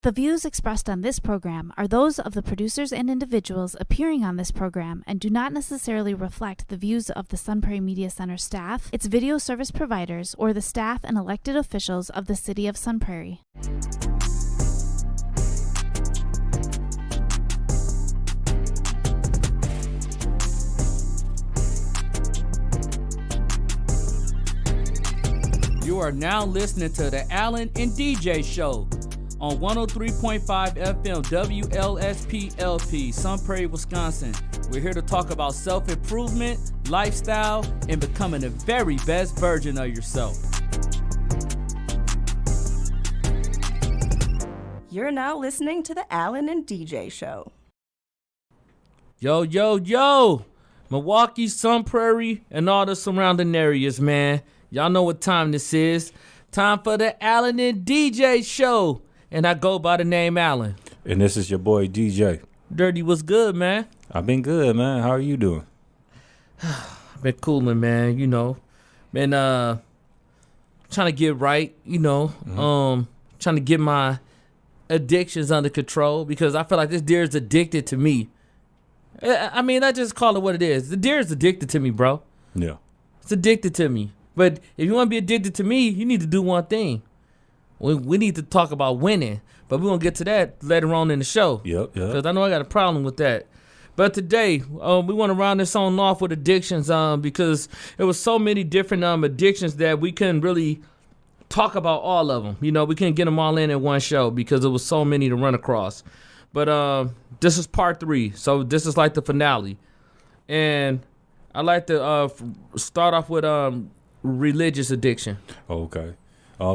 The views expressed on this program are those of the producers and individuals appearing on this program and do not necessarily reflect the views of the Sun Prairie Media Center staff, its video service providers, or the staff and elected officials of the City of Sun Prairie. You are now listening to the Allen and DJ Show on 103.5 FM WLSP-LP, Sun Prairie, Wisconsin. We're here to talk about self-improvement, lifestyle, and becoming the very best version of yourself. You're now listening to the Allen and DJ Show. Yo, yo, yo! Milwaukee, Sun Prairie, and all the surrounding areas, man. Y'all know what time this is. Time for the Allen and DJ Show. And I go by the name Allen. And this is your boy, DJ. Dirty, what's good, man? I've been good, man. How are you doing? I've been cooling, man, you know. Been trying to get right, you know. Trying to get my addictions under control because I feel like this deer is addicted to me. I mean, I just call it what it is. The deer is addicted to me, bro. Yeah. It's addicted to me. But if you want to be addicted to me, you need to do one thing. We need to talk about winning, but we're going to get to that later on in the show. Yep. Because I know I got a problem with that. But today, we want to round this on off with addictions because there was so many different addictions that we couldn't really talk about all of them. You know, we couldn't get them all in one show because there was so many to run across. But this is part 3, so this is like the finale. And I'd like to start off with religious addiction. Okay.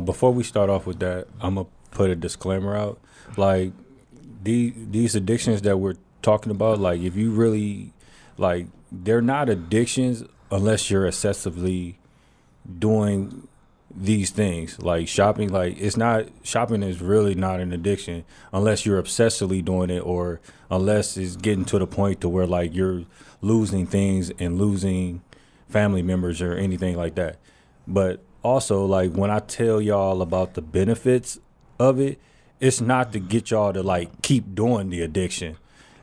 Before we start off with that, I'm going to put a disclaimer out. Like, these addictions that we're talking about, like, if you really, like, they're not addictions unless you're excessively doing these things. Like, shopping, like, shopping is really not an addiction unless you're obsessively doing it or unless it's getting to the point to where, like, you're losing things and losing family members or anything like that. But also, like, when I tell y'all about the benefits of it, it's not to get y'all to, like, keep doing the addiction.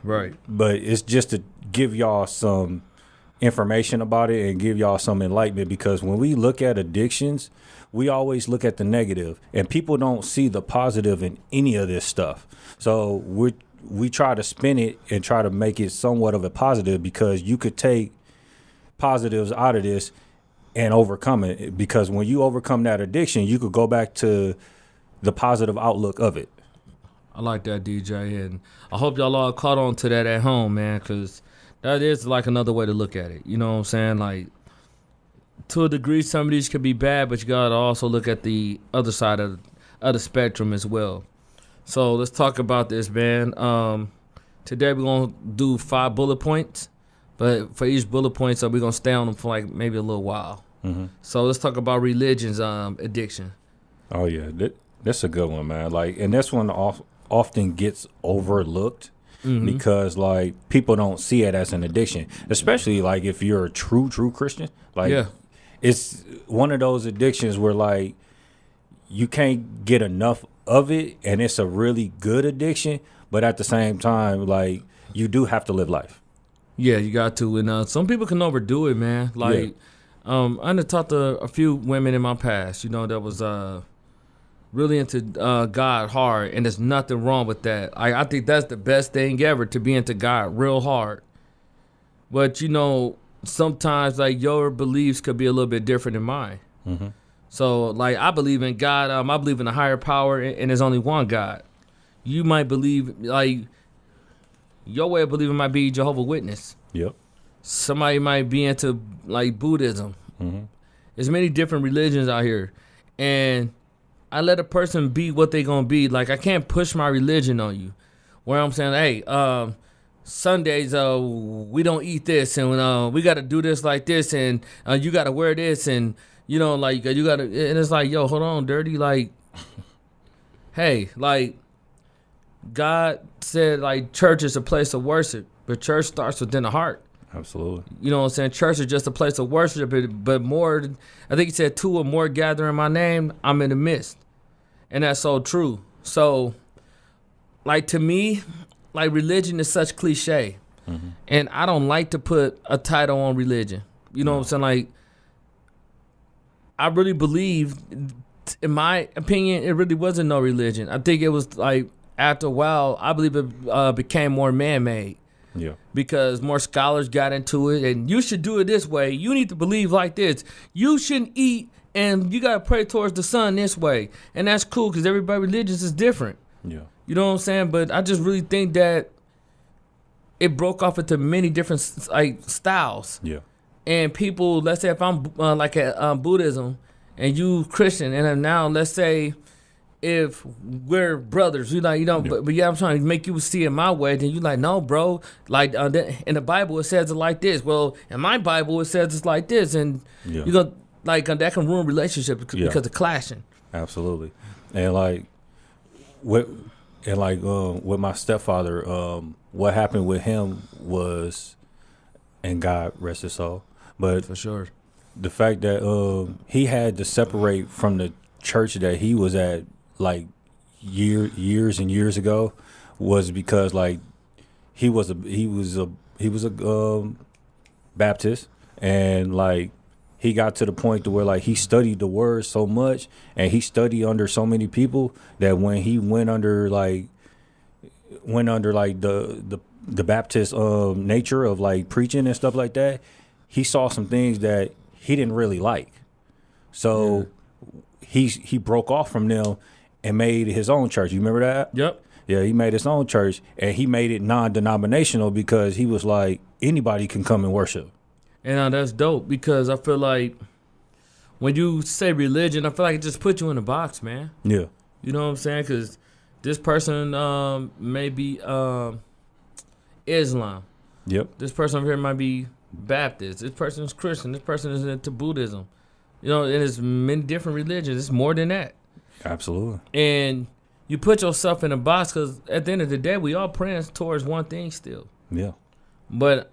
Right. But it's just to give y'all some information about it and give y'all some enlightenment, because when we look at addictions, we always look at the negative, and people don't see the positive in any of this stuff. So we try to spin it and try to make it somewhat of a positive, because you could take positives out of this and overcome it, because when you overcome that addiction, you could go back to the positive outlook of it. I like that, DJ, and I hope y'all all caught on to that at home, man, because that is like another way to look at it. You know what I'm saying? Like, to a degree, some of these could be bad, but you got to also look at the other side of the spectrum as well. So let's talk about this, man. Today we're going to do 5 bullet points. But for each bullet point, so we're going to stay on them for like maybe a little while. Mm-hmm. So let's talk about religion's addiction. Oh, yeah. That's a good one, man. Like, and this one often gets overlooked because, like, people don't see it as an addiction, especially, like, if you're a true Christian. Like, it's one of those addictions where, like, you can't get enough of it, and it's a really good addiction. But at the same time, like, you do have to live life. Yeah, you got to. And some people can overdo it, man. Like, I done talked to a few women in my past, you know, that was really into God hard, and there's nothing wrong with that. I think that's the best thing ever, to be into God real hard. But, you know, sometimes, like, your beliefs could be a little bit different than mine. Mm-hmm. So, like, I believe in God. I believe in a higher power, and there's only one God. You might believe, like, your way of believing might be Jehovah's Witness. Yep. Somebody might be into, like, Buddhism. Mm-hmm. There's many different religions out here. And I let a person be what they going to be. Like, I can't push my religion on you. Where I'm saying, hey, Sundays, we don't eat this. And we got to do this like this. And you got to wear this. And, you know, like, you got to. And it's like, yo, hold on, Dirty. Like, hey, like, God said, like, church is a place of worship, but church starts within the heart. Absolutely. You know what I'm saying? Church is just a place of worship, but more, I think he said 2 or more gather in my name, I'm in the midst. And that's so true. So like to me, like religion is such cliche, and I don't like to put a title on religion. You know what I'm saying? Like, I really believe, in my opinion, it really wasn't no religion. I think it was like after a while, I believe it became more man-made. Yeah. Because more scholars got into it, and you should do it this way. You need to believe like this. You shouldn't eat, and you got to pray towards the sun this way. And that's cool because everybody religious is different. Yeah. You know what I'm saying? But I just really think that it broke off into many different like styles. Yeah. And people, let's say if I'm like at Buddhism and you Christian, and then now let's say if we're brothers, but yeah, I'm trying to make you see it my way. Then you like, no, bro. Like in the Bible, it says it like this. Well, in my Bible, it says it's like this, and you're gonna like that can ruin relationships because of clashing. Absolutely, and like with my stepfather, what happened with him was, and God rest his soul, but For sure. the fact that he had to separate from the church that he was at like years and years ago was because like he was a Baptist, and like he got to the point to where like he studied the word so much and he studied under so many people that when he went under like the Baptist nature of like preaching and stuff like that, he saw some things that he didn't really like. So he broke off from them and made his own church. You remember that? Yep. Yeah, he made his own church, and he made it non-denominational because he was like, anybody can come and worship. And that's dope because I feel like when you say religion, I feel like it just puts you in a box, man. Yeah. You know what I'm saying? Because this person may be Islam. Yep. This person over here might be Baptist. This person is Christian. This person is into Buddhism. You know, and there's many different religions. It's more than that. Absolutely. And you put yourself in a box because at the end of the day, we all praying towards one thing still. Yeah. But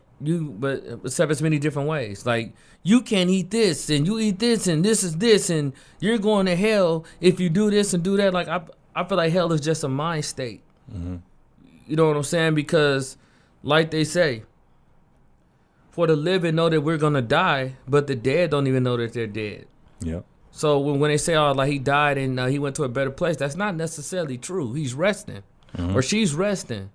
except it's many different ways. Like, you can't eat this, and you eat this, and this is this, and you're going to hell if you do this and do that. Like, I feel like hell is just a mind state. Mm-hmm. You know what I'm saying? Because, like they say, for the living know that we're going to die, but the dead don't even know that they're dead. Yep. So when they say, oh, like he died and he went to a better place, that's not necessarily true. He's resting, or she's resting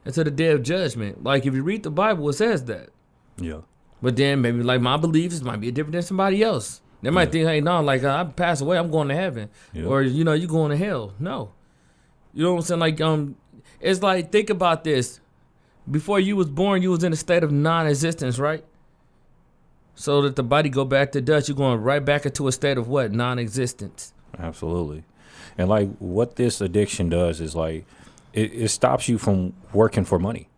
until the day of judgment. Like if you read the Bible, it says that. Yeah. But then maybe like my beliefs might be different than somebody else. They might think, hey, no, like I pass away, I'm going to heaven, or you going to hell. No, you know what I'm saying? Like it's like, think about this. Before you was born, you was in a state of non-existence, right? So that the body go back to dust, you're going right back into a state of what? Non-existence. Absolutely. And like what this addiction does is like it stops you from working for money.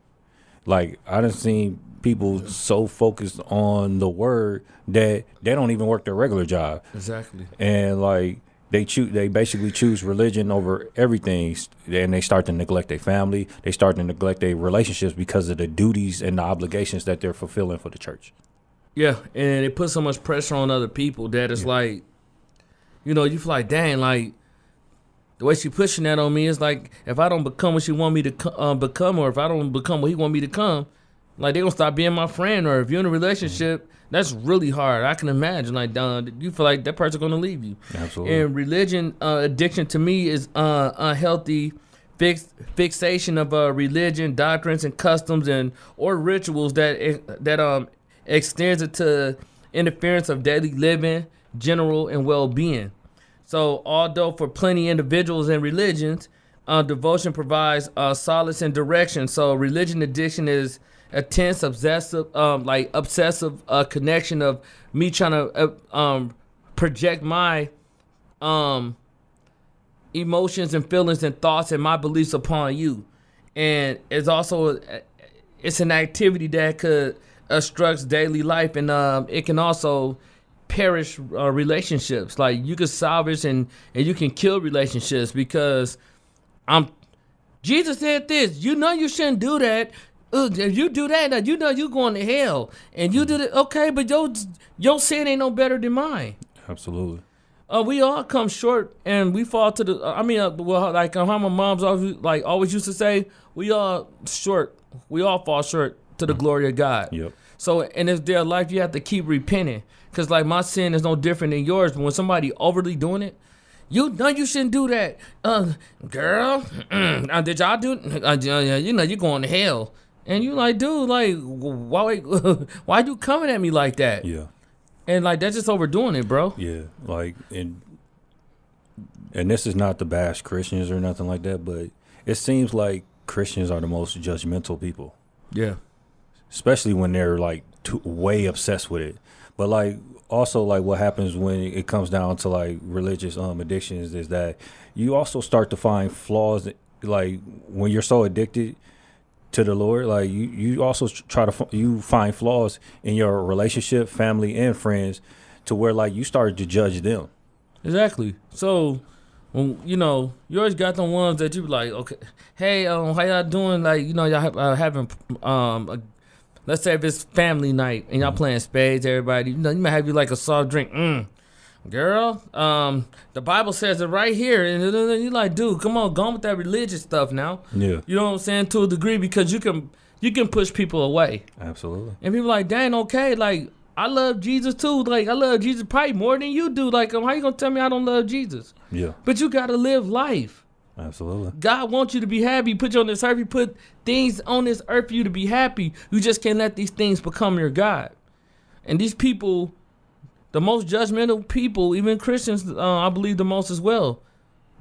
Like I done seen people so focused on the word that they don't even work their regular job. Exactly. And like they basically choose religion over everything, and they start to neglect their family. They start to neglect their relationships because of the duties and the obligations that they're fulfilling for the church. Yeah, and it puts so much pressure on other people that it's like, you feel like, dang, like, the way she pushing that on me is like, if I don't become what she want me to become, or if I don't become what he want me to come, like, they gonna stop being my friend. Or if you're in a relationship, that's really hard. I can imagine, like, you feel like that person gonna leave you. Absolutely. And religion addiction to me is unhealthy fixation of religion, doctrines, and customs, or rituals that extends it to interference of daily living, general, and well-being. So although for plenty individuals and religions, devotion provides solace and direction. So religion addiction is a tense, obsessive connection of me trying to project my emotions and feelings and thoughts and my beliefs upon you. And it's also it's an activity that could obstructs daily life, and it can also perish relationships. Like you can salvage and you can kill relationships because Jesus said this. You shouldn't do that. If you do that, you're going to hell. And you did it, okay, but your sin ain't no better than mine. Absolutely. We all come short, and we fall to the. Like how my mom's always used to say, we all fall short to the glory of God. Yep. So, and if their life, you have to keep repenting, because like my sin is no different than yours. But when somebody overly doing it, you shouldn't do that, girl. Did y'all do? You're going to hell, and you like, dude, like, why you coming at me like that? Yeah. And like that's just overdoing it, bro. Yeah, like and this is not to bash Christians or nothing like that, but it seems like Christians are the most judgmental people. Yeah. Especially when they're like way obsessed with it. But like also like what happens when it comes down to like religious addictions is that you also start to find flaws. Like when you're so addicted to the Lord, like you also try to you find flaws in your relationship, family, and friends, to where like you start to judge them. Exactly. So, when, you always got the ones that you be like, okay, hey, how y'all doing? Like, y'all having let's say if it's family night and y'all playing spades, everybody, you might have you like a soft drink. Girl, the Bible says it right here, and you like, dude, come on, go on with that religious stuff now. Yeah, you know what I'm saying, to a degree, because you can push people away. Absolutely. And people like, dang, okay, like I love Jesus too. Like I love Jesus probably more than you do. Like, how you gonna tell me I don't love Jesus? Yeah, but you gotta live life. Absolutely. God wants you to be happy. He put you on this earth. He put things on this earth for you to be happy. You just can't let these things become your God. And these people, the most judgmental people, even Christians, I believe the most as well,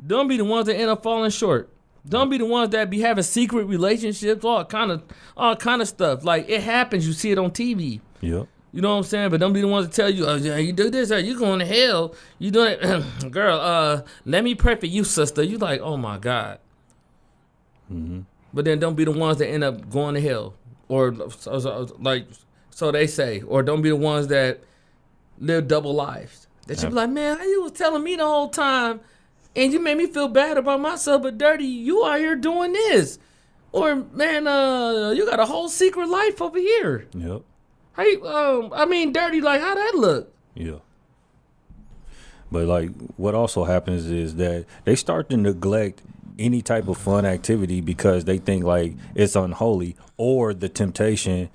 don't be the ones that end up falling short. Don't be the ones that be having secret relationships, all kind of stuff. Like it happens, you see it on TV. Yep. You know what I'm saying? But don't be the ones that tell you, oh, yeah, you do this, or you going to hell. You doing it, girl. Let me pray for you, sister. You like, oh my God. Mm-hmm. But then don't be the ones that end up going to hell, or so they say, or don't be the ones that live double lives. That you be like, man, how you was telling me the whole time, and you made me feel bad about myself, but dirty, you out here doing this. Or man, you got a whole secret life over here. Yep. Hey, dirty, like how that look? Yeah. But like what also happens is that they start to neglect any type of fun activity because they think like it's unholy, or the temptation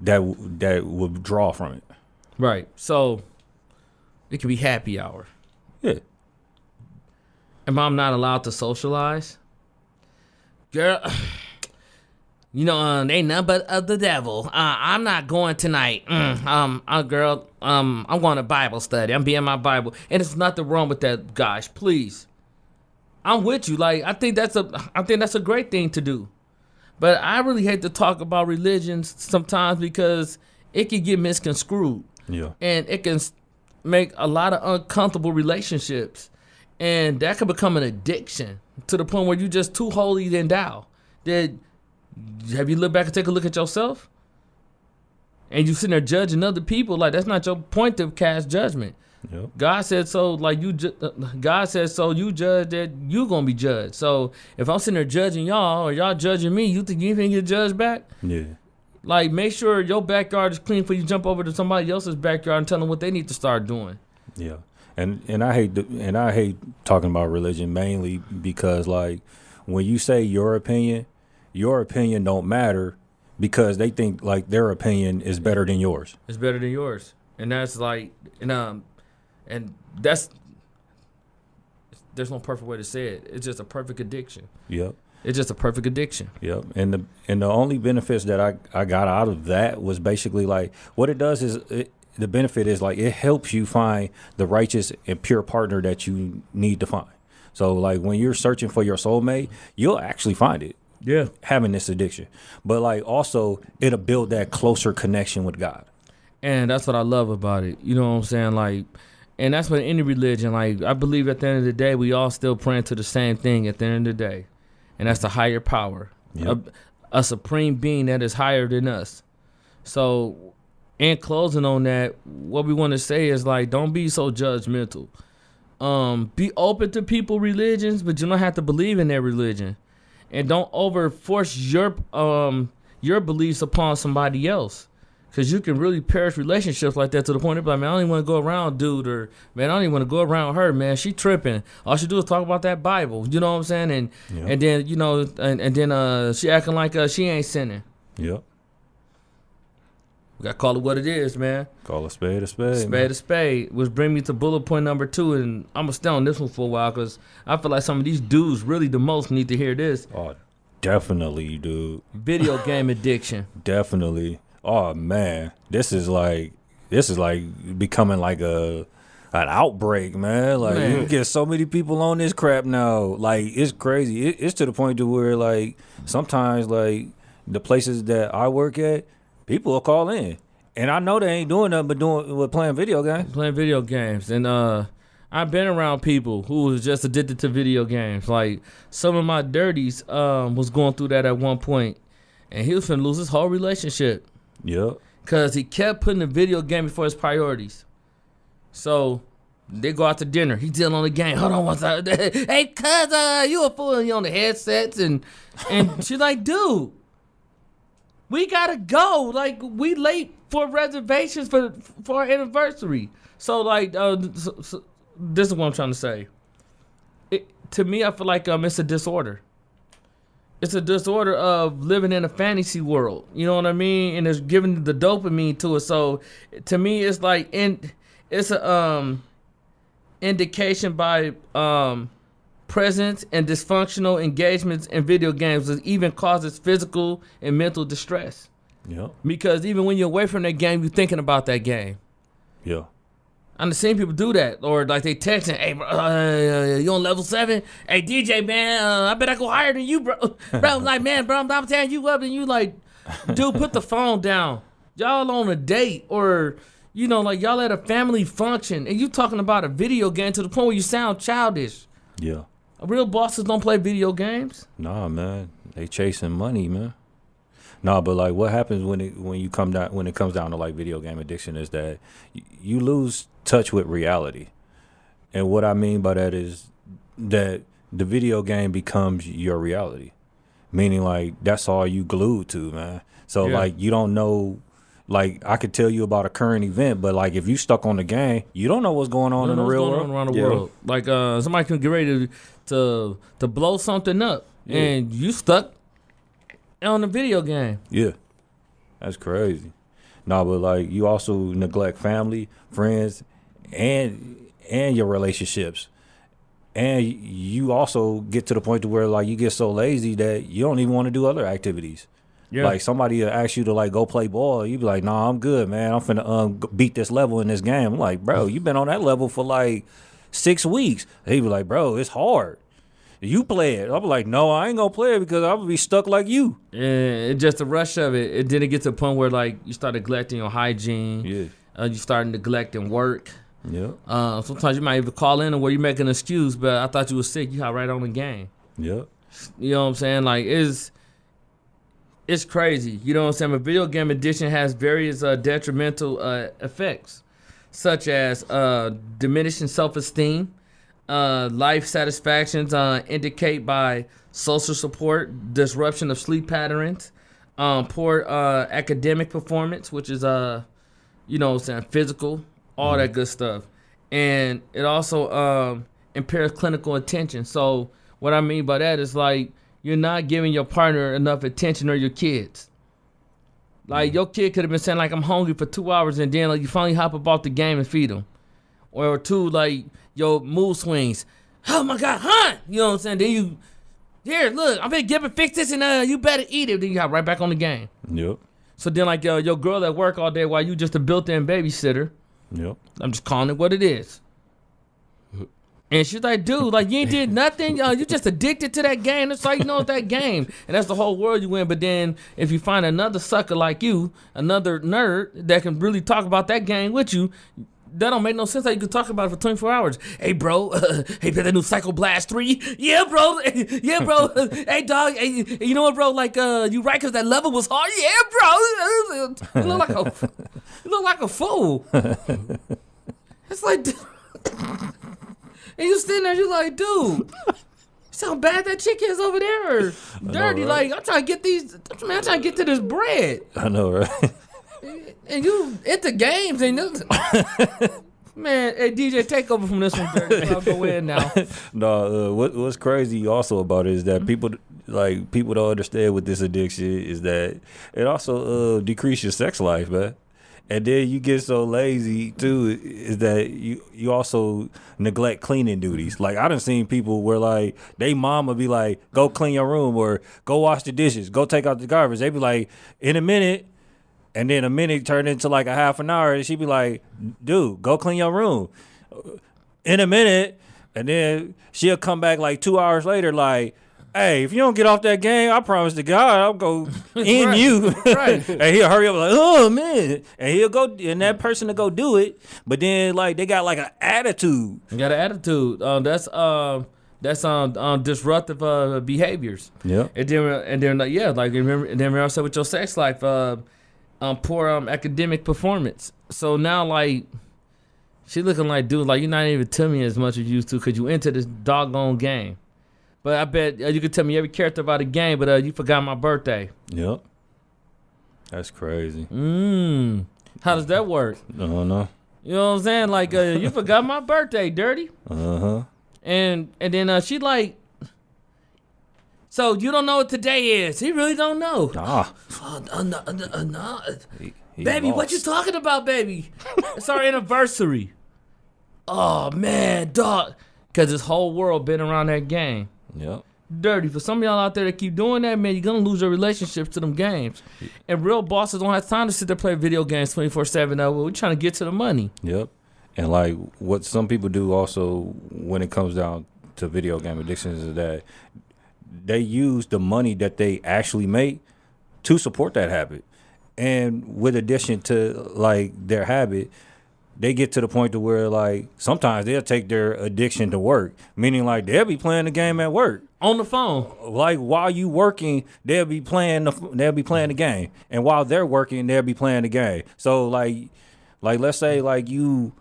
that will draw from it. Right. So it could be happy hour. Yeah. And I'm not allowed to socialize. Girl, they nothing but of the devil. I'm not going tonight. Girl, I'm going to Bible study. I'm being my Bible. And there's nothing wrong with that, guys. Please. I'm with you. Like, I think that's a great thing to do. But I really hate to talk about religions sometimes because it can get misconstrued. Yeah. And it can make a lot of uncomfortable relationships. And that can become an addiction to the point where you're just too holy than thou. Have you looked back and take a look at yourself? And you sitting there judging other people, like that's not your point to cast judgment. Yep. God said so, like God said so, you judge that you gonna be judged. So if I'm sitting there judging y'all or y'all judging me, you think you ain't get judged back? Yeah. Like make sure your backyard is clean before you jump over to somebody else's backyard and tell them what they need to start doing. Yeah. And I hate talking about religion mainly because like when you say your opinion don't matter because they think like their opinion is better than yours. It's better than yours. And that's like and that's there's no perfect way to say it. It's just a perfect addiction. Yep. It's just a perfect addiction. Yep. And the only benefits that I got out of that was basically like what it does is the benefit is like it helps you find the righteous and pure partner that you need to find. So like when you're searching for your soulmate, you'll actually find it. Yeah. Having this addiction. But like also it'll build that closer connection with God. And that's what I love about it. You know what I'm saying? Like, and that's what any religion, like I believe at the end of the day, we all still praying to the same thing at the end of the day. And that's the higher power. Yep. A supreme being that is higher than us. So in closing on that, what we want to say is like, don't be so judgmental. Be open to people religions, but you don't have to believe in their religion. And don't over force your beliefs upon somebody else. Because you can really perish relationships like that to the point of like, man, I don't even want to go around dude, or man, I don't even want to go around her, man. She tripping. All she do is talk about that Bible. You know what I'm saying? And then, you know, and then she acting like she ain't sinning. Yep. We got to call it what it is, man. Call a spade a spade. Spade a spade. Which bring me to bullet point number 2. And I'm going to stay on this one for a while because I feel like some of these dudes really the most need to hear this. Oh, definitely, dude. Video game addiction. Definitely. Oh man, this is like becoming like an outbreak, man. Like you get so many people on this crap now. Like it's crazy. It's to the point to where like sometimes like the places that I work at, people will call in, and I know they ain't doing nothing but playing video games. Playing video games, and I've been around people who was just addicted to video games. Like some of my dirties was going through that at one point, and he was finna lose his whole relationship. Yep. Cause he kept putting the video game before his priorities. So they go out to dinner. He's dealing on the game. Hold on one second. Hey, cuz, you a fool. And you on the headsets and she's like, dude, we gotta go. Like we late for reservations for our anniversary. So like, so this is what I'm trying to say. To me, I feel like it's a disorder. It's a disorder of living in a fantasy world. You know what I mean? And it's giving the dopamine to it. So to me, it's like it's a indication by presence and dysfunctional engagements in video games that even causes physical and mental distress. Yeah. Because even when you're away from that game, you're thinking about that game. Yeah. I've seen people do that, or like they texting, "Hey, bro, you on level 7? Hey, DJ, man, I bet I go higher than you, bro." Bro, I'm like, man, bro, I'm tearing you up, and you like, dude, put the phone down. Y'all on a date, or you know, like y'all at a family function, and you talking about a video game to the point where you sound childish. Yeah. Real bosses don't play video games. Nah, man, they chasing money, man. Nah, but like, what happens when it comes down to like video game addiction is that you lose touch with reality. And what I mean by that is that the video game becomes your reality, meaning like that's all you glued to, man. So like you don't know, like I could tell you about a current event, but like if you stuck on the game, you don't know what's going on in the real world. Around the world. Like somebody can get ready to blow something up, and you stuck on the video game. Yeah, that's crazy. No, but like you also neglect family, friends, and your relationships, and you also get to the point to where like you get so lazy that you don't even want to do other activities. Yeah. Like somebody will ask you to like go play ball, you be like, "Nah, I'm good, man. I'm finna beat this level in this game." I'm like, "Bro, you've been on that level for like 6 weeks." He be like, "Bro, it's hard. You play it." I'm like, "No, I ain't gonna play it because I'm gonna be stuck like you." Yeah, it's just the rush of it. It didn't get to the point where like you start neglecting your hygiene. Yeah. You start neglecting work. Yeah. Sometimes you might even call in where you make an excuse, but I thought you was sick. You got right on the game. Yeah. You know what I'm saying? Like it's crazy. You know what I'm saying? But video game addiction has various detrimental effects, such as diminishing self-esteem. Life satisfactions indicate by social support, disruption of sleep patterns, poor academic performance, which is you know what I'm saying, physical, all that good stuff. And it also impairs clinical attention. So what I mean by that is like you're not giving your partner enough attention, or your kids. Like your kid could have been saying like, "I'm hungry" for 2 hours, and then like you finally hop up off the game and feed them. Or two, like your mood swings. "Oh my God, huh?" You know what I'm saying? Then you, "Here, look, I'm gonna get and fix this, and you better eat it." Then you hop right back on the game. Yep. So then like your girl at work all day while you just a built-in babysitter. Yep. I'm just calling it what it is. And she's like, "Dude, like you ain't did nothing. You just addicted to that game. That's all you know is that game, and that's the whole world you in." But then if you find another sucker like you, another nerd that can really talk about that game with you, that don't make no sense. How you can talk about it for 24 hours. "Hey, bro, hey, that new Psycho Blast 3? Yeah, bro. Yeah, bro. Hey, dog. Hey, you know what, bro? Like, you right, because that level was hard. Yeah, bro. You look like a fool." It's like, and you sitting there, you like, "Dude, see how bad that chick is over there, or dirty." Know, right? Like, I'm trying to get to this bread. I know, right? and you into games and man, hey DJ, take over from this one, Dirty. I'll go in now. No, what's crazy also about it is that people don't understand with this addiction is that it also decreases your sex life, man. And then you get so lazy too, is that you also neglect cleaning duties. Like I done seen people where like they mama be like, go clean your room or go wash the dishes, go take out the garbage. They be like, in a minute, and then a minute turned into like a half an hour, and she be like, dude, go clean your room. In a minute, and then she'll come back like 2 hours later like, hey, if you don't get off that game, I promise to God, I'll go in right. you. Right. And he'll hurry up like, oh, man. And he'll go, and that person to go do it. But then, like, they got, like, an attitude. You got an attitude. That's disruptive behaviors. Yeah. And then remember I said with your sex life, poor academic performance. So now, like, she looking like, dude, like, you're not even telling me as much as you used to because you into this doggone game. But I bet you could tell me every character about the game, but you forgot my birthday. Yep. That's crazy. How does that work? I don't know. You know what I'm saying? Like, you forgot my birthday, Dirty. Uh-huh. And then she like, so you don't know what today is. He really don't know. Ah. No. He Baby, lost. what you talking about, baby? It's our anniversary. Oh, man, dog. Because this whole world been around that game. Yep. Dirty. For some of y'all out there that keep doing that, man, you're going to lose your relationships to them games. And real bosses don't have time to sit there and play video games 24/7. We're trying to get to the money. Yep. And, like, what some people do also when it comes down to video game addictions is that they use the money that they actually make to support that habit. And with addition to, like, their habit, they get to the point to where, like, sometimes they'll take their addiction to work, meaning, like, they'll be playing the game at work. On the phone. Like, while you working, they'll be playing the game. And while they're working, they'll be playing the game. So, like let's say, like, you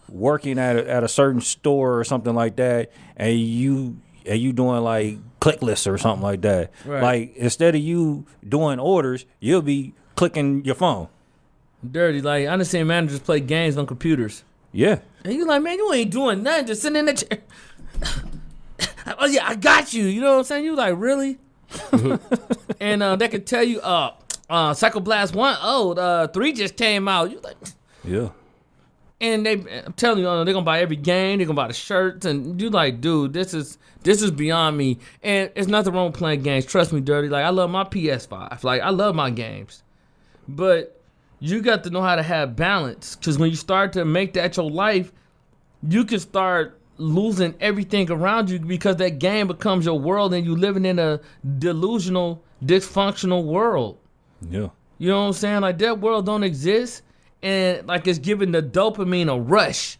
working at a certain store or something like that, and you doing, like, click lists or something like that. Right. Like, instead of you doing orders, you'll be clicking your phone. Dirty. Like, I understand managers play games on computers. Yeah. And you like, man, you ain't doing nothing. Just sitting in the chair. Oh, yeah, I got you. You know what I'm saying? You like, really? And they could tell you, Psycho Blast 1, 3 just came out. You like, Yeah. and I'm telling you, they're gonna buy every game. They're gonna buy the shirts, and you like, dude, this is beyond me. And there's nothing wrong with playing games. Trust me, Dirty. Like, I love my PS5. Like, I love my games, but you got to know how to have balance. Because when you start to make that your life, you can start losing everything around you because that game becomes your world, and you living in a delusional, dysfunctional world. Yeah. You know what I'm saying? Like, that world don't exist. And, like, it's giving the dopamine a rush.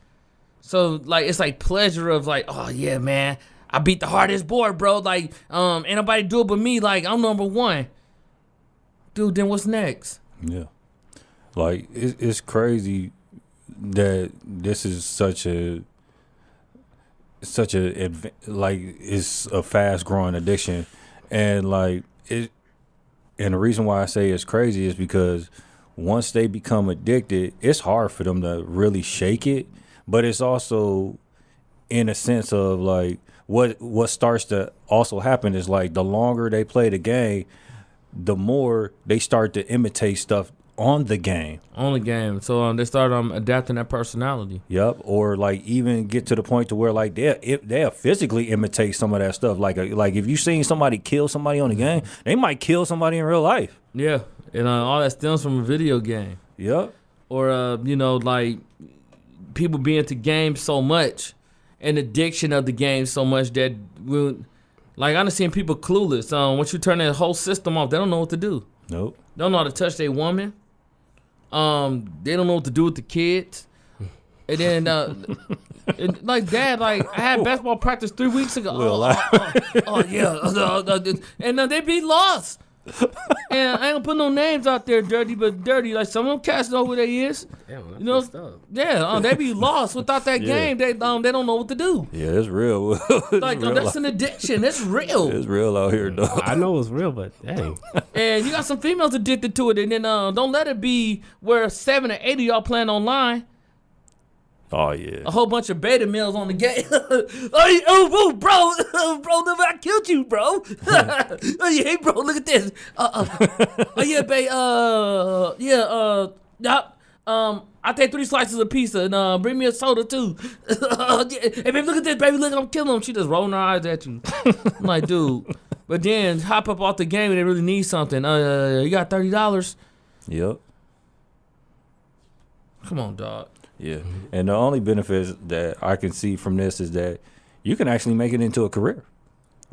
So, like, it's like pleasure of, like, oh, yeah, man, I beat the hardest board, bro. Like, ain't nobody do it but me. Like, I'm number one. Dude, then what's next? Yeah. Like, it's crazy that this is it's a fast growing addiction. And, like, and the reason why I say it's crazy is because once they become addicted, it's hard for them to really shake it. But it's also in a sense of, like, what starts to also happen is, like, the longer they play the game, the more they start to imitate stuff on the game. On the game. So they start adapting that personality. Yep. Or, like, even get to the point to where, like, they'll physically imitate some of that stuff. Like if you seen somebody kill somebody on the game, they might kill somebody in real life. Yeah. And all that stems from a video game. Yep. Or, like, people being into games so much and addiction of the game so much that, like, I've seen people clueless. Once you turn that whole system off, they don't know what to do. Nope. They don't know how to touch their woman. They don't know what to do with the kids. And then, like, Dad, like, I had basketball practice 3 weeks ago. Well, yeah. And they be lost. And I ain't gonna put no names out there, dirty, but dirty. Like some of them cats know who they is. Damn, that's You know, messed up. yeah, they be lost without that game. They don't know what to do. Yeah, it's real. Like that's an addiction. It's real. It's real out here, though. I know it's real, but dang. And you got some females addicted to it. And then don't let it be where 7 or 8 of y'all playing online. Oh yeah. A whole bunch of beta males on the game. oh, bro, I killed you, bro. Oh, yeah, hey, bro, look at this. Oh, yeah, babe. I take 3 slices of pizza and bring me a soda too. Yeah. Hey, baby, look at this, baby. Look, I'm killing him. She just rolling her eyes at you. I'm like, dude. But then hop up off the game and they really need something. You got $30. Yep. Come on, dog. Yeah. And the only benefits that I can see from this is that you can actually make it into a career.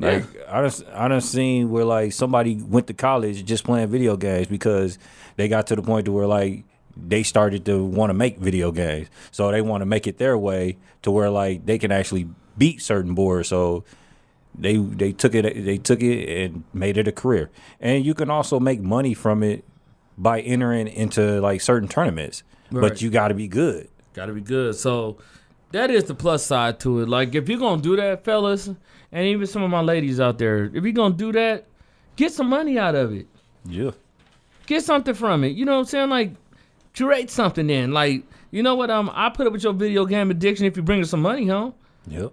Like I done seen where like somebody went to college just playing video games because they got to the point to where like they started to want to make video games. So they want to make it their way to where like they can actually beat certain boards. So they took it and made it a career. And you can also make money from it by entering into like certain tournaments. Right. But you got to be good. Got to be good. So that is the plus side to it. Like if you're going to do that, fellas, and even some of my ladies out there, if you're going to do that, get some money out of it. Yeah. Get something from it. You know what I'm saying? Like curate something in. Like, you know what? I put up with your video game addiction if you bring us some money home. Yep.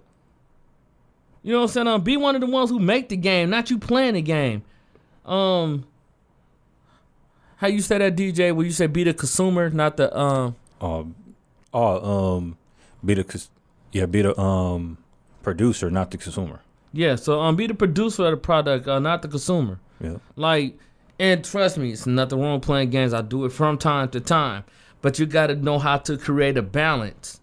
You know what I'm saying? Be one of the ones who make the game, not you playing the game. How you say that, DJ? Where you say be the consumer, not the be the producer, not the consumer. Yeah, so be the producer of the product, not the consumer. Yeah. Like, and trust me, it's nothing wrong with playing games. I do it from time to time, but you got to know how to create a balance.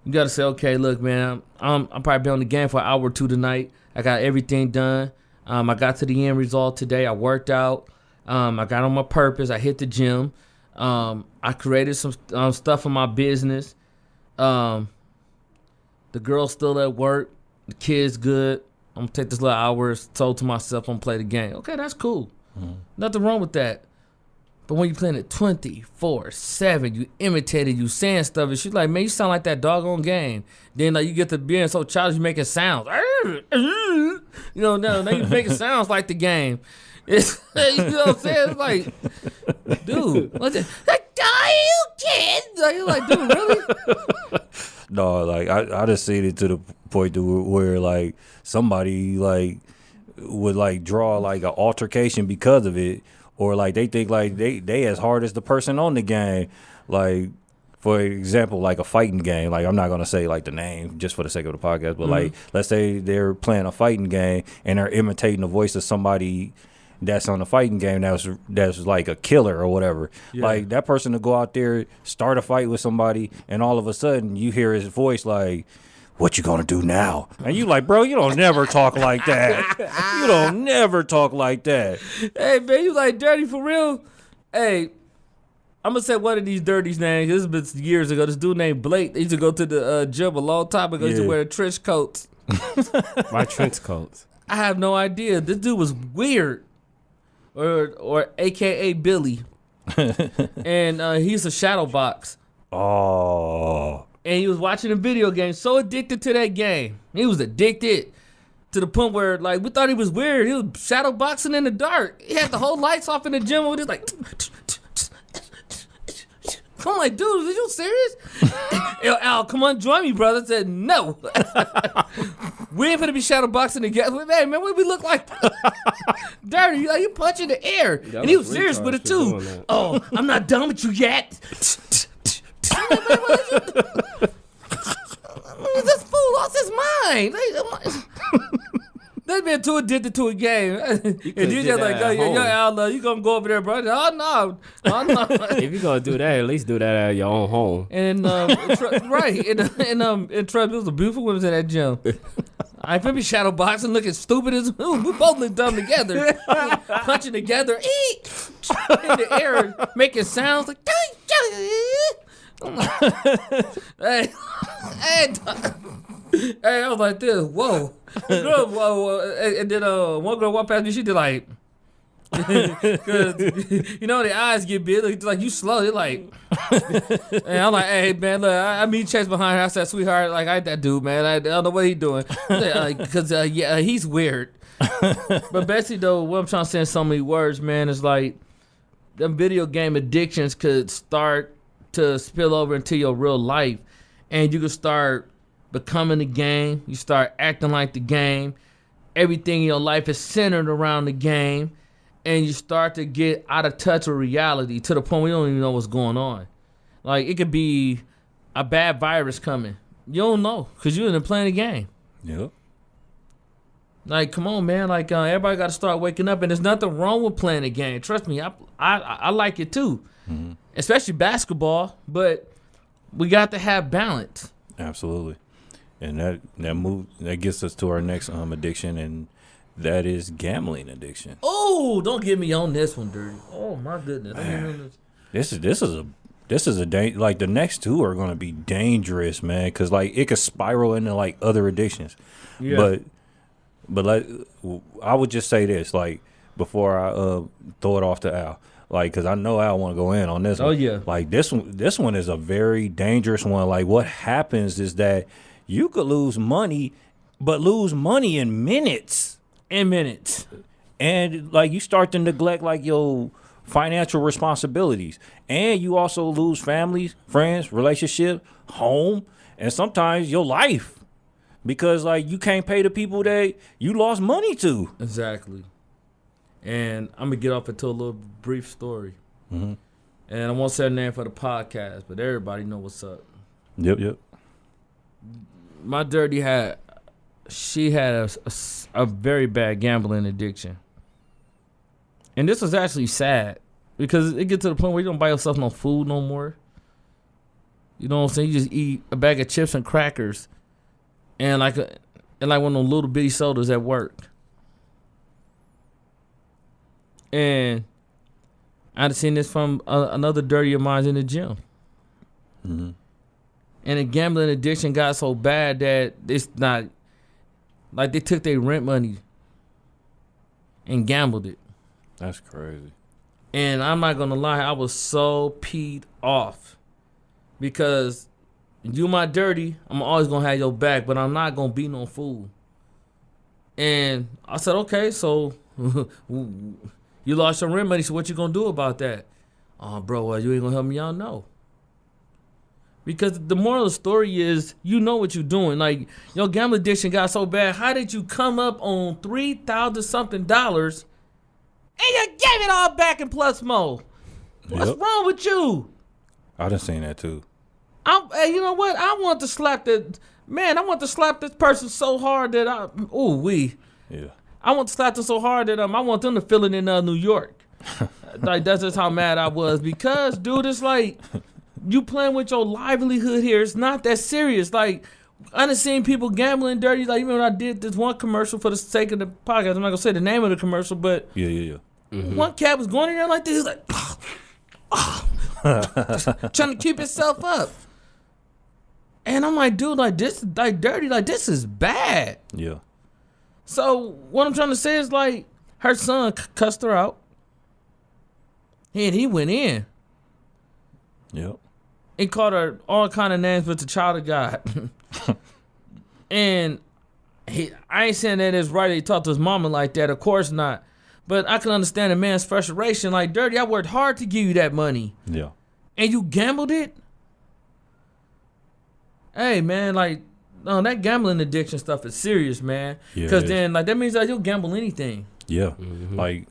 You got to say, okay, look, man, I'm probably be on the game for an hour or two tonight. I got everything done. I got to the end result today. I worked out. I got on my purpose. I hit the gym. I created some stuff for my business. The girl's still at work. The kid's good. I'm going to take this little hour told to myself I'm going to play the game. Okay, that's cool. Nothing wrong with that. But when you playing it 24/7, you imitating, you saying stuff, and she's like, man, you sound like that doggone game. Then like you get to being so childish, you making sounds. You know, now you making sounds like the game. It's, you know what I'm saying? It's like, dude, what's it? Are you kids? Like, you're like, dude, really? No, like I just seen it to the point to where like somebody like would like draw like an altercation because of it, or like they think like they as hard as the person on the game. Like for example, like a fighting game. Like I'm not gonna say like the name just for the sake of the podcast, but like let's say they're playing a fighting game and they're imitating the voice of somebody that's on the fighting game that's like a killer or whatever. Yeah. Like that person to go out there, start a fight with somebody, and all of a sudden you hear his voice like, what you gonna do now? And you like, bro, you don't never talk like that. You don't never talk like that. Hey, man, you like dirty for real? Hey, I'm gonna say one of these dirties names. This has been years ago. This dude named Blake, they used to go to the gym a long time ago. He used to wear trench coats. Why trench coats? I have no idea. This dude was weird. Or AKA Billy. And he used to shadow box. Oh. And he was watching a video game, so addicted to that game. He was addicted to the point where, like, we thought he was weird. He was shadow boxing in the dark. He had the whole lights off in the gym with it, like. I'm like, dude, are you serious? Yo, Al, come on, join me, brother. I said, no. We ain't finna be shadow boxing together. Man, what we look like? Dirty, like you punch in the air. And he was serious with it, too. Oh, I'm not done with you yet. This fool lost his mind. They been too addicted to a game. And DJ like, yo, Al, you gonna go over there, bro? Oh no. If you gonna do that, at least do that at your own home. And right, and Trev, it was a beautiful women in that gym. I ain't finna be shadow boxing, looking stupid as we both look dumb together, punching together, in the air, making sounds like. Hey, I was like this. Whoa, girl, whoa, and then one girl walked past me. She did like, Cause you know the eyes get big, like you slow. They're like, and I'm like, hey man, look, I meet Chase behind her. I said, sweetheart, like I like that dude, man. I don't know what he doing, cause he's weird. But Betsy, though, what I'm trying to say in so many words, man, is like them video game addictions could start to spill over into your real life, and you could start becoming the game. You start acting like the game. Everything in your life is centered around the game. And you start to get out of touch with reality to the point where you don't even know what's going on. Like, it could be a bad virus coming. You don't know because you're in the playing the game. Yep. Like, come on, man. Like, everybody got to start waking up. And there's nothing wrong with playing the game. Trust me, I like it too. Mm-hmm. Especially basketball. But we got to have balance. Absolutely. And that gets us to our next addiction, and that is gambling addiction. Oh, don't get me on this one, Dirty. Oh my goodness. This is a like the next two are gonna be dangerous, man, because like it could spiral into like other addictions. Yeah. But like I would just say this, like before I throw it off to Al, like because I know Al want to go in on this. Oh yeah. Like this one is a very dangerous one. Like what happens is that you could lose money, but lose money in minutes. And like you start to neglect like your financial responsibilities, and you also lose families, friends, relationship, home, and sometimes your life, because like you can't pay the people that you lost money to. Exactly. And I'm gonna get off into a little brief story. Mm-hmm. And I won't say her name for the podcast, but everybody know what's up. Yep. My dirty she had a very bad gambling addiction. And this was actually sad because it gets to the point where you don't buy yourself no food no more. You know what I'm saying? You just eat a bag of chips and crackers and like one of those little bitty sodas at work. And I'd seen this from another dirty of mine in the gym. Mm-hmm. And the gambling addiction got so bad that it's not... Like, they took their rent money and gambled it. That's crazy. And I'm not going to lie, I was so peed off. Because you my dirty, I'm always going to have your back, but I'm not going to be no fool. And I said, okay, so you lost your rent money, so what you going to do about that? Oh, bro, well, you ain't going to help me out? No. Because the moral of the story is, you know what you're doing. Like, your gambling addiction got so bad. How did you come up on $3,000-something and you gave it all back in plus more? What's wrong with you? I done seen that too. Hey, you know what? I want to slap this person so hard that I want to slap them so hard that I want them to feel it in New York. Like, that's just how mad I was. Because, dude, it's like... You playing with your livelihood here. It's not that serious. Like, I done seen people gambling dirty. Like, even when I did this one commercial for the sake of the podcast, I'm not going to say the name of the commercial, but yeah. Mm-hmm. One cat was going in there like this. He's like, trying to keep himself up. And I'm like, dude, like, this is like dirty. Like, this is bad. Yeah. So, what I'm trying to say is, like, her son cussed her out. And he went in. Yep. He called her all kind of names, but the child of God. And I ain't saying that it's right that he talked to his mama like that. Of course not. But I can understand a man's frustration. Like, dirty, I worked hard to give you that money. Yeah. And you gambled it? Hey, man, like, no, that gambling addiction stuff is serious, man. Because then, like, that means that you'll gamble anything. Yeah. Mm-hmm. Like,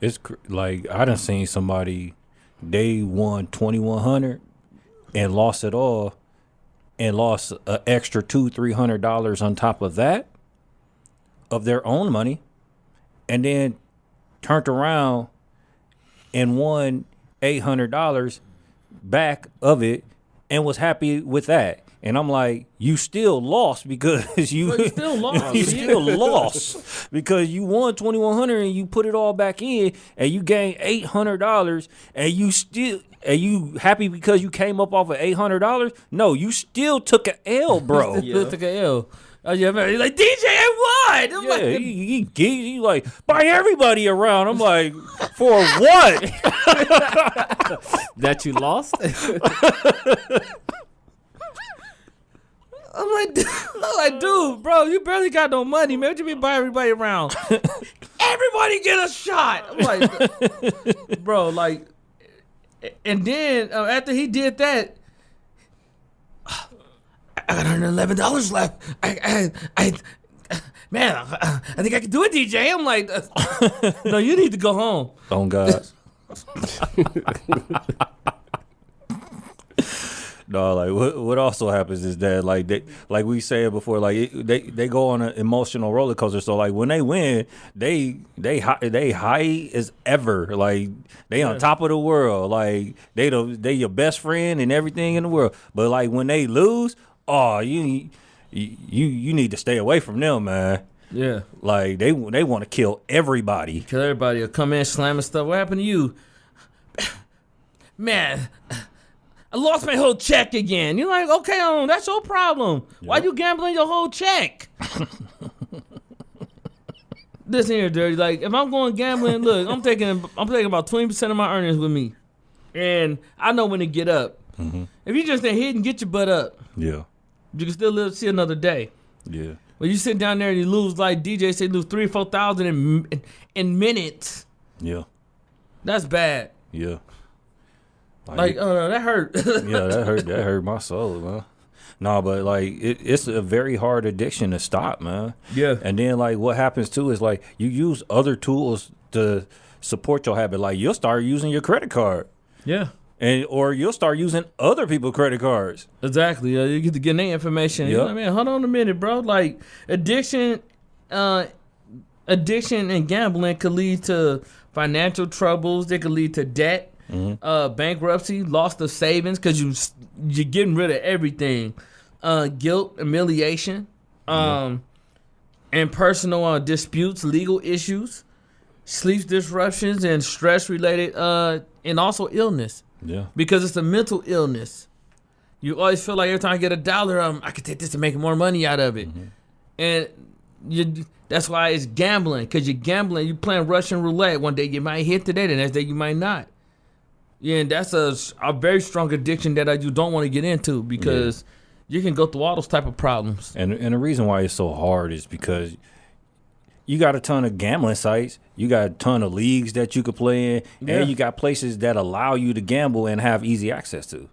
it's like, I done seen somebody, they won $2,100 and lost it all and lost an extra $200-$300 on top of that of their own money, and then turned around and won $800 back of it and was happy with that. And I'm like, you still lost because you still lost. You still lost because you won $2,100 and you put it all back in and you gained $800 and you happy because you came up off of $800? No, you still took an L, bro. Still took an L. Oh yeah, man. He's like, DJ, I won. I'm Yeah, like, he like buy everybody around. I'm like, for what? That you lost? I'm like, dude, bro, you barely got no money, man. What you mean buy everybody around? Everybody get a shot. I'm like, bro, like, and then after he did that, I got $111 left. Man, I think I can do it, DJ. I'm like, no, you need to go home. Oh God. No, like what also happens is that like we said before, like they go on an emotional roller coaster. So like when they win, they high as ever. Like they on top of the world. Like they your best friend and everything in the world. But like when they lose, oh you need to stay away from them, man. Yeah, like they want to kill everybody. Kill everybody. Will come in slamming stuff. What happened to you, man? I lost my whole check again. You're like, okay, that's your problem. Yep. Why you gambling your whole check? Listen here, Dirty. Like, if I'm going gambling, look, I'm taking about 20% of my earnings with me, and I know when to get up. Mm-hmm. If you just ain't hit and get your butt up, yeah, you can still see another day. Yeah. When you sit down there and you lose, like DJ said, lose 3,000 or 4,000 in minutes. Yeah. That's bad. Yeah. Like, that hurt. Yeah, that hurt my soul, man. No, but like it's a very hard addiction to stop, man. Yeah. And then like what happens too is like you use other tools to support your habit. Like you'll start using your credit card. Yeah. Or you'll start using other people's credit cards. Exactly. You get to get their information. Yep. You know what I mean? Hold on a minute, bro. Like addiction and gambling could lead to financial troubles. They could lead to debt. Mm-hmm. Bankruptcy, loss of savings because you're getting rid of everything, guilt, humiliation, and personal disputes, legal issues, sleep disruptions, and stress related, and also illness. Yeah, because it's a mental illness. You always feel like every time I get $1, I could take this and make more money out of it, and that's why it's gambling because you're gambling. You're playing Russian roulette. One day you might hit today, the next day you might not. Yeah, and that's a very strong addiction that you don't want to get into because you can go through all those type of problems. And the reason why it's so hard is because you got a ton of gambling sites, you got a ton of leagues that you could play in, and you got places that allow you to gamble and have easy access to.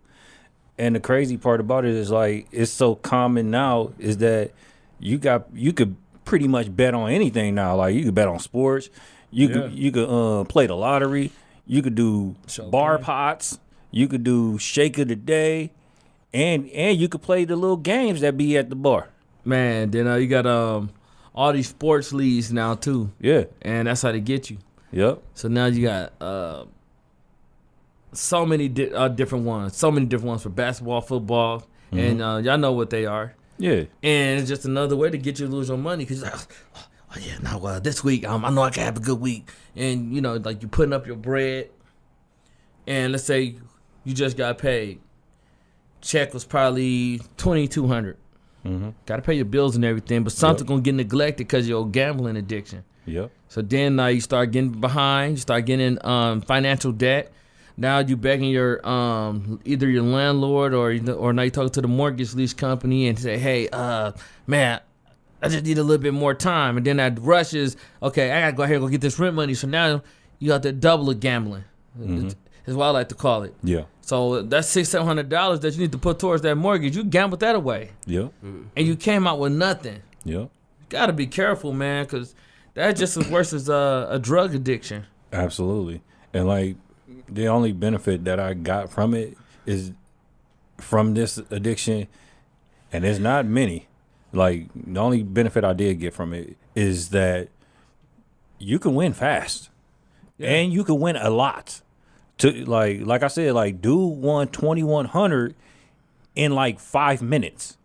And the crazy part about it is like it's so common now is that you could pretty much bet on anything now. Like you could bet on sports, you could play the lottery. You could do bar pots. You could do shake of the day, and you could play the little games that be at the bar. Man, then you got all these sports leagues now too. Yeah, and that's how they get you. Yep. So now you got so many different ones. So many different ones for basketball, football, and y'all know what they are. Yeah. And it's just another way to get you to lose your money because you're like, oh yeah, now this week I know I can have a good week, and you know, like you're putting up your bread, and let's say you just got paid. Check was probably $2,200. Got to pay your bills and everything, but something's gonna get neglected because of your gambling addiction. Yep. So then you start getting behind, you start getting financial debt. Now you begging your either your landlord or now you talking to the mortgage lease company and say, hey, man, I just need a little bit more time. And then that rush is, okay, I got to go ahead and go get this rent money. So now you got to double the gambling. Is what I like to call it. Yeah. So that's $600-700 that you need to put towards that mortgage. You gambled that away. Yeah. And you came out with nothing. Yeah. You got to be careful, man, because that's just as worse as a drug addiction. Absolutely. And like the only benefit that I got from it is from this addiction, and there's not many. Like the only benefit I did get from it is that you can win fast, and you can win a lot. To like I said, like dude won 2,100 in like 5 minutes.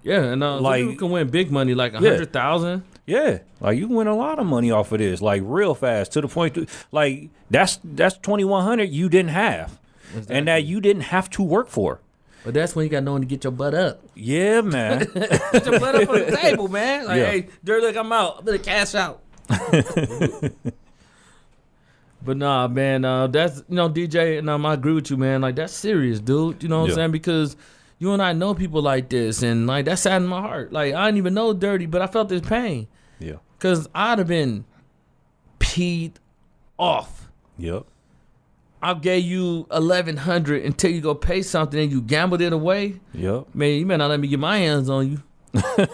Yeah, and like you can win big money, like 100,000. Yeah, like you can win a lot of money off of this, like real fast to the point. Like that's 2,100 you didn't have, and that you didn't have to work for. But that's when you got no one to get your butt up. Yeah, man. Get your butt up on the table, man. Like, Yeah. hey, Dirty, look, I'm out. I'm gonna cash out. But nah, man, that's, DJ, and I agree with you, man. Like, that's serious, dude. You know what I'm Yeah. saying? Because you and I know people like this, and like that saddened my heart. Like, I didn't even know Dirty, but I felt this pain. Yeah. Cause I'd have been peed off. Yep. I gave you $1,100 until you go pay something and you gambled it away. Yep. Man, you may not let me get my hands on you.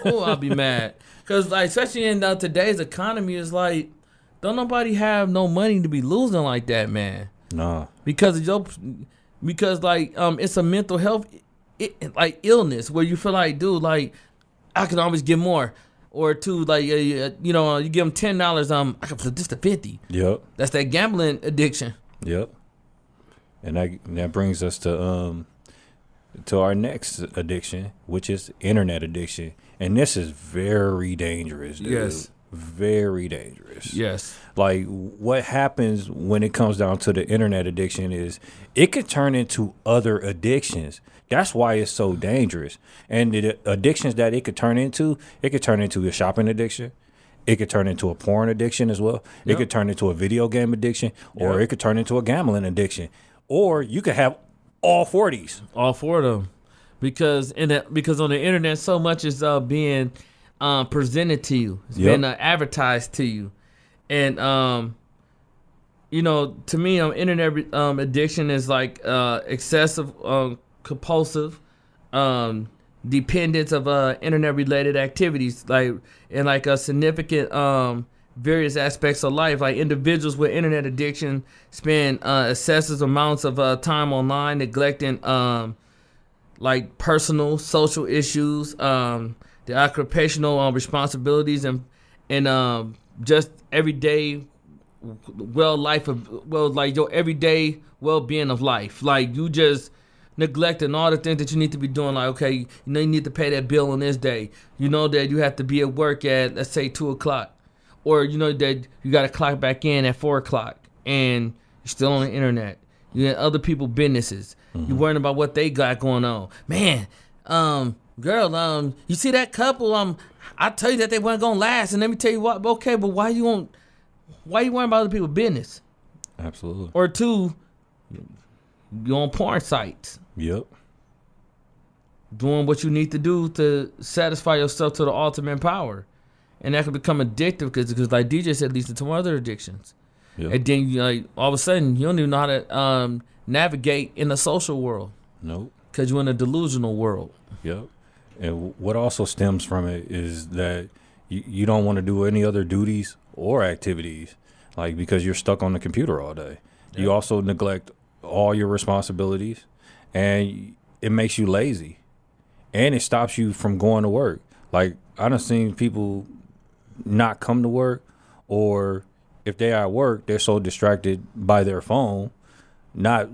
Oh, I'll be mad. Cause like, especially in today's economy, it's like, don't nobody have no money to be losing like that, man. Nah. Because it's a mental health like illness where you feel like, dude, like I can always get more. Or two, like you give them $10, I can flip this to 50. Yep. That's that gambling addiction. Yep. And that brings us to our next addiction, which is internet addiction. And this is very dangerous, dude. Yes. Very dangerous. Yes. Like, what happens when it comes down to the internet addiction is it could turn into other addictions. That's why it's so dangerous. And the addictions that it could turn into a shopping addiction. It could turn into a porn addiction as well. It Yep. could turn into a video game addiction, or Yep. it could turn into a gambling addiction. Or you could have all 4 of these. All 4 of them. Because on the internet, so much is being presented to you. It's Yep. been advertised to you. And, to me, internet addiction is like excessive, compulsive, dependence of internet-related activities, like a significant various aspects of life. Like individuals with internet addiction spend excessive amounts of time online, neglecting like personal, social issues, the occupational responsibilities, and just everyday your everyday well-being of life. Like you just neglecting all the things that you need to be doing. Like, okay, you need to pay that bill on this day. You know that you have to be at work at, let's say, 2:00, or you know that you got to clock back in at 4:00, and you're still on the internet. You got other people's businesses. Mm-hmm. You're worrying about what they got going on. Man, girl, you see that couple? I tell you that they weren't gonna last, and let me tell you what. Okay, but why you worrying about other people's business? Absolutely. Or two, you're on porn sites Yep. doing what you need to do to satisfy yourself to the ultimate power, and that can become addictive because like DJ said, leads to other addictions. Yep. And then all of a sudden you don't even know how to navigate in the social world Nope. because you're in a delusional world. Yep. And what also stems from it is that you don't want to do any other duties or activities, like because you're stuck on the computer all day. Yeah. You also neglect all your responsibilities, and it makes you lazy, and it stops you from going to work. Like I done seen people not come to work, or if they're at work, they're so distracted by their phone, not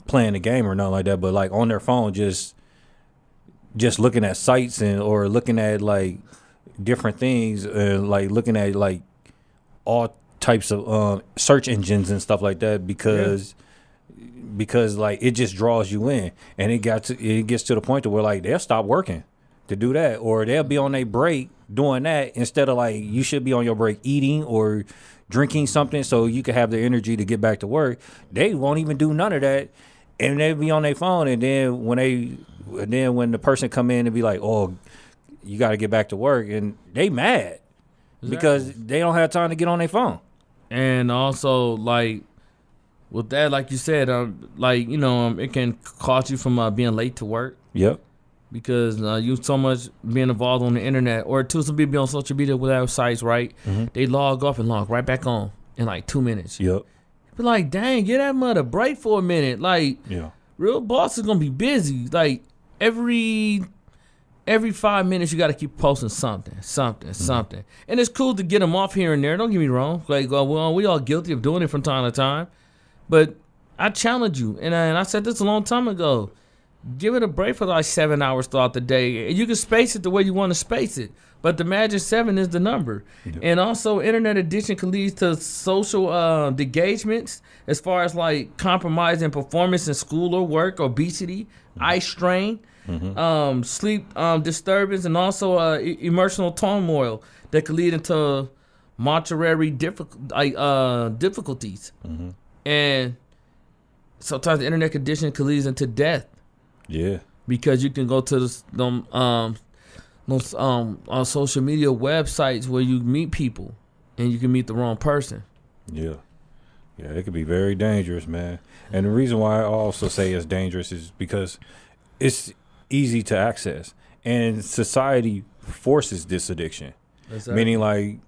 playing the game or nothing like that, but like on their phone, just looking at sites or looking at like different things, like looking at like all types of search engines and stuff like that, because like it just draws you in, and it gets to the point to where like they'll stop working to do that, or they'll be on their break doing that instead of like you should be on your break eating or drinking something so you can have the energy to get back to work. They won't even do none of that, and they'll be on their phone, and then when the person come in and be like, oh, you got to get back to work, and they mad because they don't have time to get on their phone. And also, like, with that, like you said, it can cost you from being late to work. Yep. Because you so much being involved on the internet, or two, some people be on social media without sites, right? Mm-hmm. They log off and log right back on in like 2 minutes. Yep. But like, dang, get that mother break for a minute. Like, Yeah. real boss is gonna be busy. Like every 5 minutes, you got to keep posting something. And it's cool to get them off here and there. Don't get me wrong. Like, well, we all guilty of doing it from time to time. But I challenge you, and I said this a long time ago. give it a break for like 7 hours throughout the day. And you can space it the way you want to space it. But the magic 7 is the number. Yep. And also, internet addiction can lead to social engagements as far as like compromising performance in school or work, obesity, eye strain, sleep disturbance, and also emotional turmoil that could lead into mortuary difficulties. And sometimes the internet addiction could lead into death. Yeah. Because you can go to on social media websites where you meet people and you can meet the wrong person. Yeah. Yeah, it could be very dangerous, man. And the reason why I also say it's dangerous is because it's easy to access. And society forces this addiction. Exactly. Meaning, like,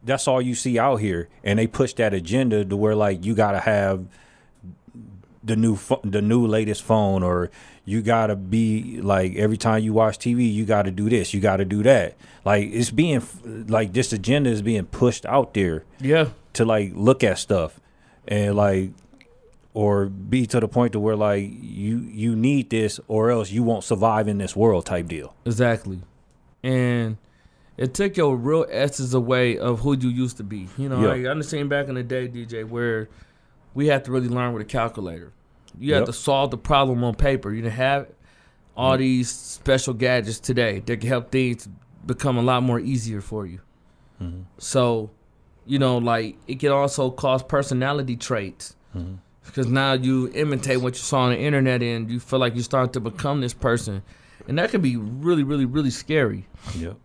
that's all you see out here. And they push that agenda to where, like, you got to have the new latest phone, or you gotta be like, every time you watch TV, you gotta do this, you gotta do that. Like, it's being like, this agenda is being pushed out there. Yeah. To like look at stuff and like, or be to the point to where like you need this or else you won't survive in this world type deal. Exactly. And it took your real essence away of who you used to be. You know, I understand back in the day, DJ, where we had to really learn with a calculator. You had to solve the problem on paper. You didn't have all these special gadgets today that can help things become a lot more easier for you. So, you know, like, it can also cause personality traits. Because now you imitate what you saw on the internet and you feel like you start to become this person. And that can be really, really, really scary. Yep.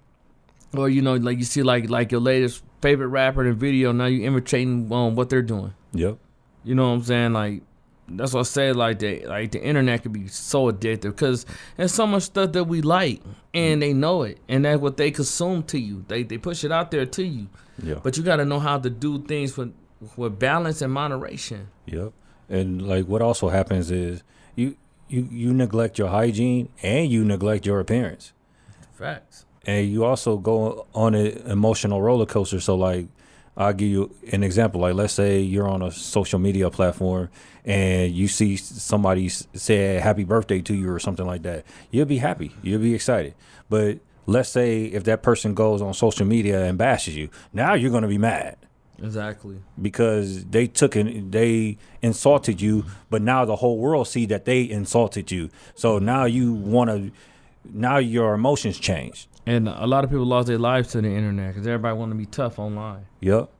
Or, you know, like you see like your latest favorite rapper in a video, now you imitating what they're doing. Yep. You know what I'm saying? Like, that's what I say, like the internet could be so addictive because there's so much stuff that we like and they know it. And that's what they consume to you. They push it out there to you. Yeah. But you got to know how to do things with balance and moderation. Yep. And like what also happens is you neglect your hygiene and you neglect your appearance. Facts. And you also go on an emotional roller coaster. So like, I'll give you an example. Like, let's say you're on a social media platform and you see somebody say happy birthday to you or something like that. You'll be happy. You'll be excited. But let's say if that person goes on social media and bashes you, now you're going to be mad. Exactly. Because they insulted you, but now the whole world see that they insulted you. So now now your emotions change. And a lot of people lost their lives to the internet because everybody want to be tough online. Yep.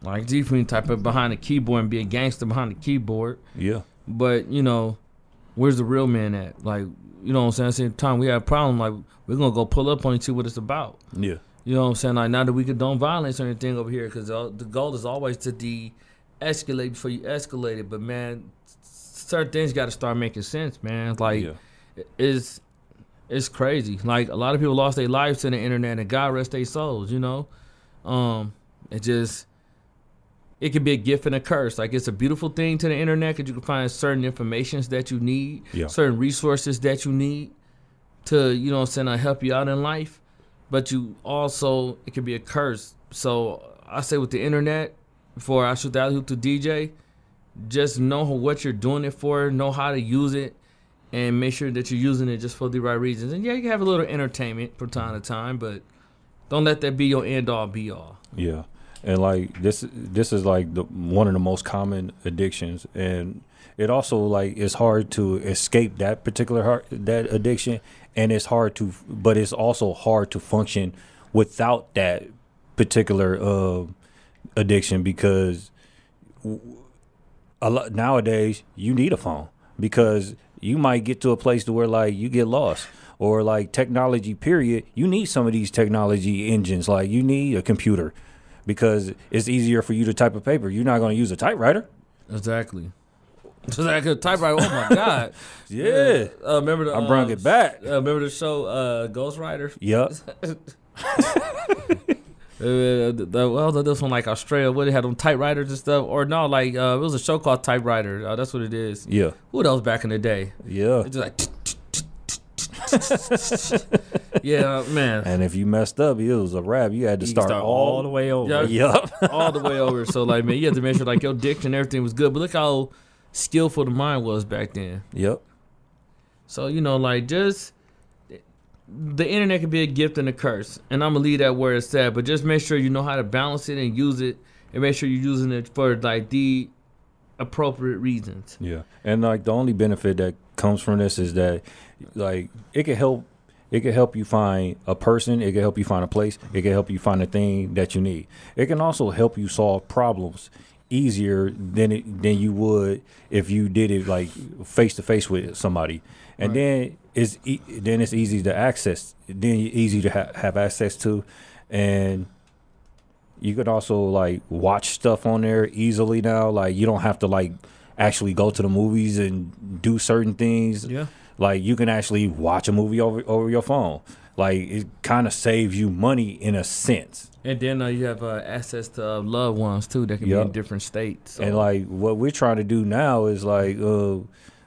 Like, definitely type of behind the keyboard and be a gangster behind the keyboard. Yeah. But, you know, where's the real man at? Like, you know what I'm saying? At the same time, we have a problem. Like, we're going to go pull up on you and see what it's about. Yeah. You know what I'm saying? Like, not that we condone violence or anything over here because the goal is always to de-escalate before you escalate it. But, man, certain things got to start making sense, man. Like, it's crazy. Like, a lot of people lost their lives to the internet, and God rest their souls, you know? It can be a gift and a curse. Like, it's a beautiful thing to the internet because you can find certain informations that you need, certain resources that you need to, you know what I'm saying, help you out in life. But it can be a curse. So I say with the internet, before I shoot the alley-hoop to DJ, just know what you're doing it for, know how to use it, and make sure that you're using it just for the right reasons. And yeah, you can have a little entertainment from time to time, but don't let that be your end-all, be-all. Yeah. And like this is like one of the most common addictions, and it also like it's hard to escape that particular that addiction, and it's also hard to function without that particular addiction because nowadays you need a phone because you might get to a place to where like you get lost. Or like technology period, you need some of these technology engines. Like you need a computer because it's easier for you to type a paper. You're not going to use a typewriter. Exactly. Just like a typewriter. Oh my God. Yeah. Remember I brought it back. Remember the show Ghost Rider? Yep. This one like Australia, where they had them typewriters and stuff, or no, like it was a show called Typewriter. That's what it is. Yeah. Who that was back in the day? Yeah. It's just like. Yeah, man. And if you messed up, it was a wrap. You had to start all the way over. Yep. All the way over. So like, man, you had to make sure like your diction and everything was good. But look how skillful the mind was back then. Yep. So, like just the internet can be a gift and a curse. And I'm going to leave that where it's at. But just make sure you know how to balance it and use it. And make sure you're using it for like the appropriate reasons. Yeah. And like the only benefit that comes from this is that like it can help you find a person, it can help you find a place, it can help you find a thing that you need. It can also help you solve problems easier than you would if you did it like face to face with somebody. And then it's easy to access. Then easy to have access to, and you could also like watch stuff on there easily now. Like you don't have to like actually go to the movies and do certain things. Yeah. Like you can actually watch a movie over your phone. Like it kind of saves you money in a sense. And then you have access to loved ones too that can be in different states. So. And like what we're trying to do now is like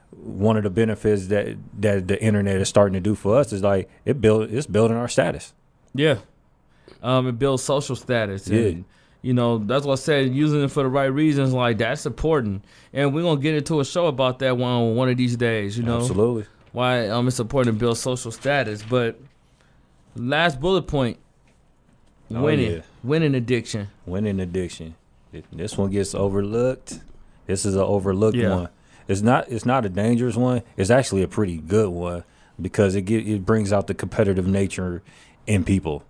one of the benefits that the internet is starting to do for us is like it's building our status. Yeah. It builds social status. Yeah. And, that's what I said, using it for the right reasons, like that's important. And we're going to get into a show about that one of these days, Absolutely. Why it's important to build social status. But last bullet point, winning. Yeah. Winning addiction. Winning addiction. This one gets overlooked. This is an overlooked one. It's not a dangerous one. It's actually a pretty good one because it brings out the competitive nature in people.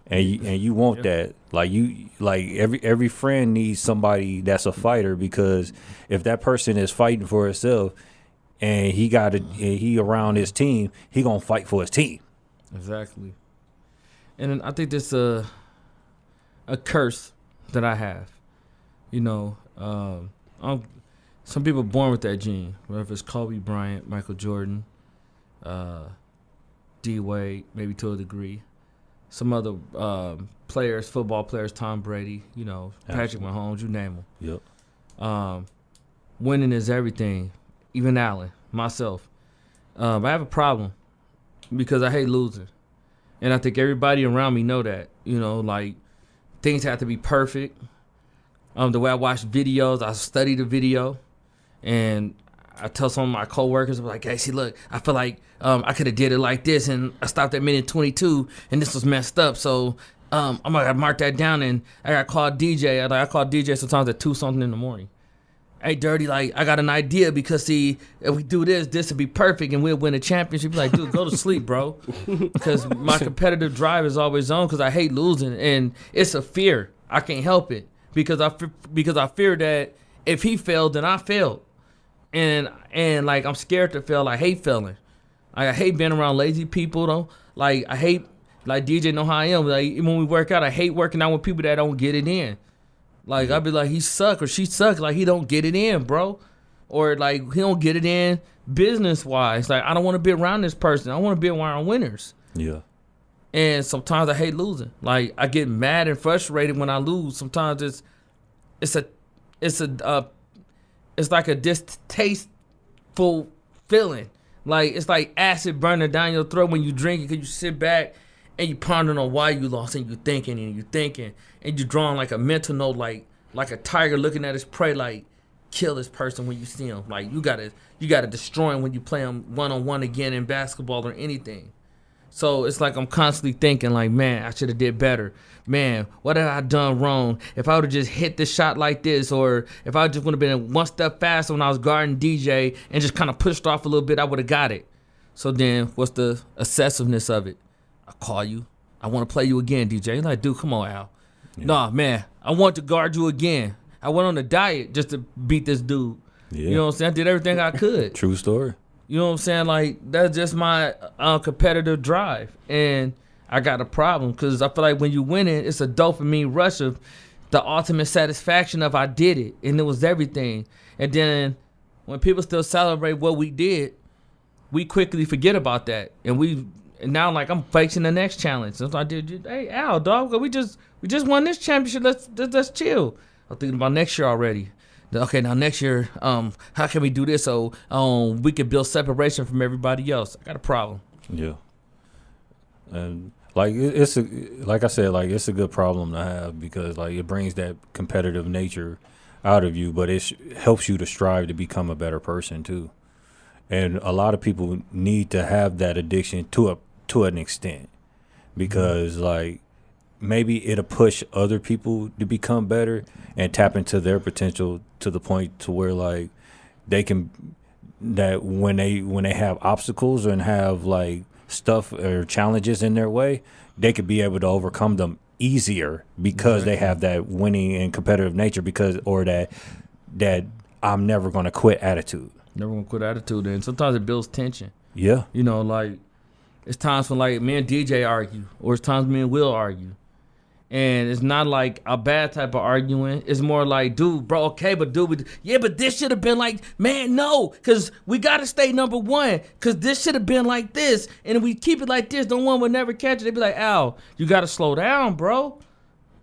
And you want that. Like every friend needs somebody that's a fighter, because if that person is fighting for himself and he around his team, he gonna fight for his team. Exactly. And I think this a curse that I have. Some people born with that gene, whether it's Kobe Bryant, Michael Jordan, D Wade, maybe to a degree. Some other players, football players, Tom Brady, Patrick Mahomes, you name them. Yep. Winning is everything. Even Allen, myself. I have a problem because I hate losing. And I think everybody around me know that. Like things have to be perfect. The way I watch videos, I study the video. And I tell some of my coworkers, I'm like, hey, see, look, I feel like I could have did it like this, and I stopped at minute 22, and this was messed up. So I'm gonna mark that down, and I got called DJ. I call DJ sometimes at 2-something in the morning. Hey, Dirty, like I got an idea because see, if we do this would be perfect, and we'll win a championship. Be like, dude, go to sleep, bro, because my competitive drive is always on because I hate losing, and it's a fear. I can't help it because I fear that if he failed, then I failed. And like I'm scared to fail. I hate failing. I hate being around lazy people though. Like I hate, like DJ know how I am. Like when we work out, I hate working out with people that don't get it in. Like I'd be like, he suck or she suck. Like he don't get it in, bro. Or like he don't get it in business wise. Like I don't want to be around this person. I want to be around winners. Yeah. And sometimes I hate losing. Like I get mad and frustrated when I lose. Sometimes it's like a distasteful feeling. Like it's like acid burning down your throat when you drink it, because you sit back and you pondering on why you lost, and you're thinking and you're drawing like a mental note, like a tiger looking at his prey, like kill this person when you see him. Like you gotta destroy him when you play him one-on-one again in basketball or anything. So it's like I'm constantly thinking like, man, I should have did better. Man, what have I done wrong? If I would have just hit the shot like this, or if I just would have been one step faster when I was guarding DJ and just kind of pushed off a little bit, I would have got it. So then what's the excessiveness of it? I call you. I want to play you again, DJ. You're like, dude, come on, Al. Yeah. Nah, man, I want to guard you again. I went on a diet just to beat this dude. Yeah. You know what I'm saying? I did everything I could. True story. You know what I'm saying? Like, that's just my competitive drive. And I got a problem because I feel like when you win it, it's a dopamine rush of the ultimate satisfaction of I did it. And it was everything. And then when people still celebrate what we did, we quickly forget about that. And now, like, I'm facing the next challenge. So I did, hey, Al, dog, we just won this championship. Let's chill. I'm thinking about next year already. Okay, now next year, how can we do this so we can build separation from everybody else? I got a problem. Yeah, and like like I said, like it's a good problem to have because like it brings that competitive nature out of you, but it helps you to strive to become a better person too. And a lot of people need to have that addiction to an extent, because like maybe it'll push other people to become better and tap into their potential to the point to where like they can, that when they have obstacles and have like stuff or challenges in their way, they could be able to overcome them easier because they have that winning and competitive nature, because or that I'm never going to quit attitude. Never gonna quit attitude. And sometimes it builds tension. Yeah. You know, like it's times when like me and DJ argue, or it's times me and Will argue. And it's not like a bad type of arguing. It's more like, dude, bro, okay, but dude, yeah, but this should have been like, man, no, because we got to stay number one, because this should have been like this. And if we keep it like this, no one would never catch it. They'd be like, Al, you got to slow down, bro.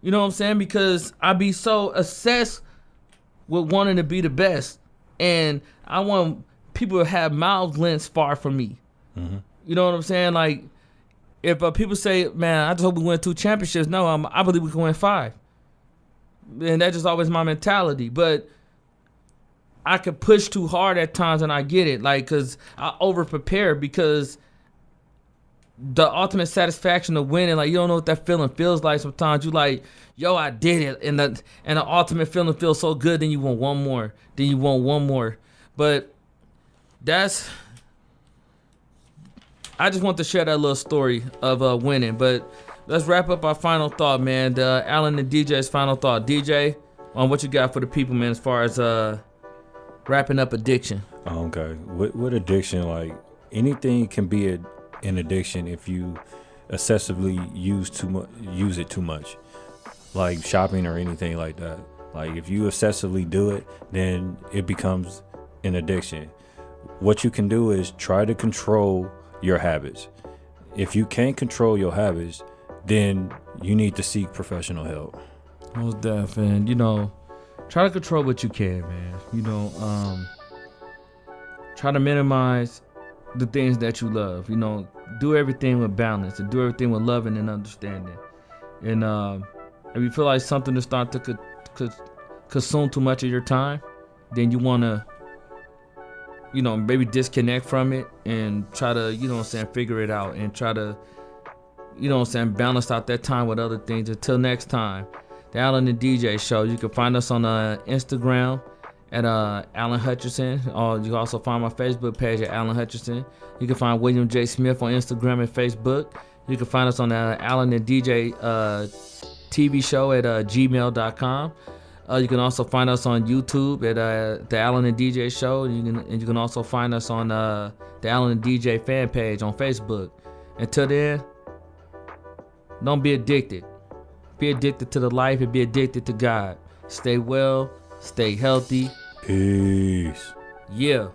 You know what I'm saying? Because I be so obsessed with wanting to be the best. And I want people to have mouth lengths far from me. Mm-hmm. You know what I'm saying? Like, if people say, man, I just hope we win 2 championships. No, I believe we can win 5. And that's just always my mentality. But I could push too hard at times, and I get it. Like, because I over-prepare, because the ultimate satisfaction of winning, like, you don't know what that feeling feels like sometimes. You like, yo, I did it. And the ultimate feeling feels so good, then you want one more. Then you want one more. But I just want to share that little story of winning. But let's wrap up our final thought, man. Alan and DJ's final thought. DJ, on what you got for the people, man, as far as wrapping up addiction. Okay. With addiction, like anything can be an addiction if you excessively use it too much. Like shopping or anything like that. Like if you excessively do it, then it becomes an addiction. What you can do is try to control your habits. If you can't control your habits, then you need to seek professional help. Most definitely. And, you know, try to control what you can, man. You know, try to minimize the things that you love. You know, do everything with balance and do everything with loving and understanding. And if you feel like something is starting to consume too much of your time, then you want to, you know, maybe disconnect from it and try to, you know what I'm saying, figure it out and try to, you know what I'm saying, balance out that time with other things. Until next time, the Alan and DJ Show. You can find us on Instagram at Alan Hutcherson. Or you can also find my Facebook page at Alan Hutcherson. You can find William J. Smith on Instagram and Facebook. You can find us on the Alan and DJ TV show at gmail.com. You can also find us on YouTube at the Alan and DJ Show. You can also find us on the Alan and DJ fan page on Facebook. Until then, don't be addicted. Be addicted to the life and be addicted to God. Stay well, stay healthy. Peace. Yeah.